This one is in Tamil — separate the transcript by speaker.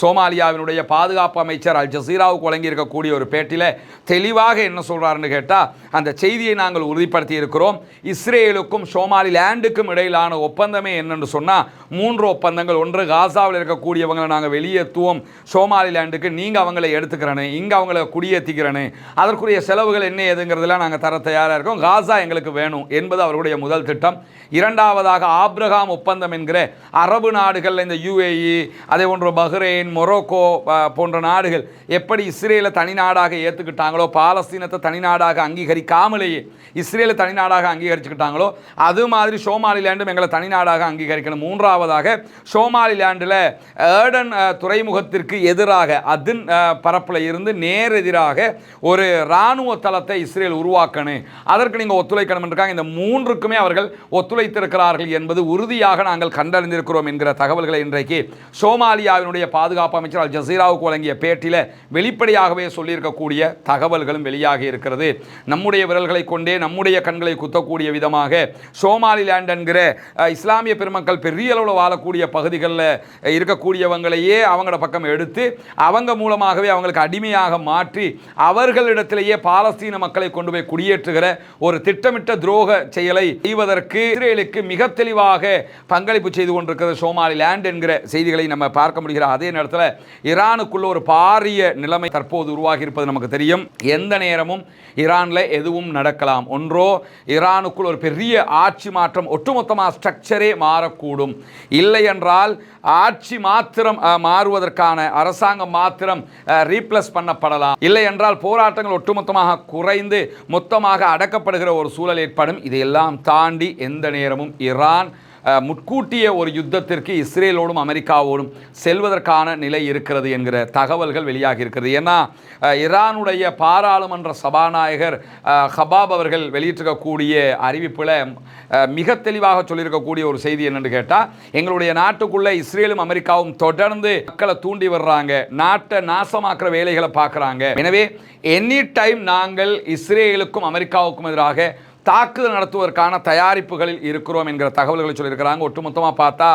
Speaker 1: சோமாலியாவினுடைய பாதுகாப்பு அமைச்சர் அல் ஜசீராவுக்கு வழங்கியிருக்கக்கூடிய ஒரு பேட்டியில் தெளிவாக என்ன சொல்கிறாருன்னு கேட்டால், அந்த செய்தியை நாங்கள் உறுதிப்படுத்தி இருக்கிறோம். இஸ்ரேலுக்கும் சோமாலிலேண்டுக்கும் இடையிலான ஒப்பந்தமே என்னென்னு சொன்னால் 3 ஒப்பந்தங்கள். ஒன்று, காசாவில் இருக்கக்கூடியவங்களை நாங்கள் வெளியேற்றுவோம் சோமாலிலேண்டுக்கு, நீங்கள் அவங்களை எடுத்துக்கிறேன்னு, இங்கே அவங்கள குடியேற்றிக்கிறேன்னு, அதற்குரிய செலவுகள் என்ன ஏதுங்கிறதுலாம் நாங்கள் தர தயாராக இருக்கோம், காசா எங்களுக்கு வேணும் என்பது அவர்களுடைய முதல் திட்டம். இரண்டாவதாக, ஆப்ரஹாம் ஒப்பந்தம் என்கிற அரபு நாடுகள், இந்த UAE, அதே போன்ற பஹ்ரைன், மொரோக்கோ போன்ற நாடுகள் எப்படி இஸ்ரேலை தனிநாடாக ஏற்றுக்கிட்டாங்களோ, பாலஸ்தீனத்தை தனிநாடாக அங்கீகரிக்காமலேயே இஸ்ரேலை தனிநாடாக அங்கீகரிச்சுக்கிட்டாங்களோ, அது மாதிரி சோமாலிலேண்டும் எங்களை தனிநாடாக அங்கீகரிக்கணும். மூன்றாவதாக, சோமாலிலேண்டில் ஏர்டன் துறைமுகத்திற்கு எதிராக அதின் பரப்பில் இருந்து நேர் எதிராக ஒரு இராணுவ தளத்தை இஸ்ரேல் உருவாக்கணும், அதற்கு நீங்கள் ஒத்துழைக்கணும் இருக்காங்க. இந்த மூன்றுக்குமே அவர்கள் ஒத்துழைத்திருக்கிறார்கள் என்பது உறுதியாக நாங்கள் கண்டறிந்திருக்கிறோம் என்கிற தகவல்களை இன்றைக்கு சோமாலியாவினுடைய பாதுகாப்பு அமைச்சர் அல் ஜசீராவுக்கு வழங்கிய பேட்டியில் வெளிப்படையாகவே சொல்லியிருக்கக்கூடிய தகவல்களும் வெளியாகி இருக்கிறது. நம்முடைய விரல்களை கொண்டே நம்முடைய கண்களை குத்தக்கூடிய விதமாக சோமாலிலேண்ட் என்கிற இஸ்லாமிய பெருமக்கள் பெரிய அளவில் வாழக்கூடிய பகுதிகளில் இருக்கக்கூடியவங்களையே அவங்களோட பக்கம் எடுத்து அவங்க மூலமாகவே அவங்களுக்கு அடிமையாக மாற்றி அவர்களிடத்திலேயே பாலஸ்தீன மக்களை கொண்டு போய் குடியேற்றுகிற ஒரு திட்டமிட்ட துரோக செயலை செய்வதற்கு இஸ்ரேலுக்கு மிக தெளிவாக பங்களிப்பு செய்து கொண்டிருக்கிறது சோமாலிலேண்ட் என்கிற செய்திகளை நம்ம பார்க்க முடிகிற அதே நேரத்தில் ஈரானுக்குள்ள ஒரு பாரிய நிலைமை தற்போது உருவாகி இருப்பது நமக்கு தெரியும். எந்த நேரமும் ஈரானில் எதுவும் நடக்கலாம். ஒன்றோ ஈரானுக்குள் ஒரு பெரிய ஆட்சி மாற்றம், ஒட்டுமொத்தமாக ஸ்ட்ரக்சரே மாறக்கூடும். இல்லை என்றால் ஆட்சி மாத்திரம் மாறுவதற்கான அரசாங்கம் மாத்திரம் ரீப்ளேஸ் பண்ணப்படலாம். இல்லை என்றால் போராட்டங்கள் ஒட்டுமொத்தமாக குறைந்து மொத்தமாக அடக்கப்படுகிற ஒரு சூழல் ஏற்படும். இதையெல்லாம் தாண்டி எந்த நேரமும் ஈரான் முட்கூட்டிய ஒரு யுத்தத்திற்கு இஸ்ரேலோடும் அமெரிக்காவோடும் செல்வதற்கான நிலை இருக்கிறது என்கிற தகவல்கள் வெளியாகி இருக்கிறது. ஏன்னா ஈரானுடைய பாராளுமன்ற சபாநாயகர் ஹபாப் அவர்கள் வெளியிட்டிருக்கக்கூடிய அறிவிப்பில் மிக தெளிவாக சொல்லியிருக்கக்கூடிய ஒரு செய்தி என்னென்னு கேட்டால், எங்களுடைய நாட்டுக்குள்ளே இஸ்ரேலும் அமெரிக்காவும் தொடர்ந்து மக்களை தூண்டி வர்றாங்க, நாட்டை நாசமாக்குற வேலைகளை பார்க்குறாங்க. எனவே எனி டைம் நாங்கள் இஸ்ரேலுக்கும் அமெரிக்காவுக்கும் எதிராக தாக்குதல் நடத்துவதற்கான தயாரிப்புகளில் இருக்கிறோம் என்கிற தகவல்களை சொல்லியிருக்கிறாங்க. ஒட்டுமொத்தமாக பார்த்தா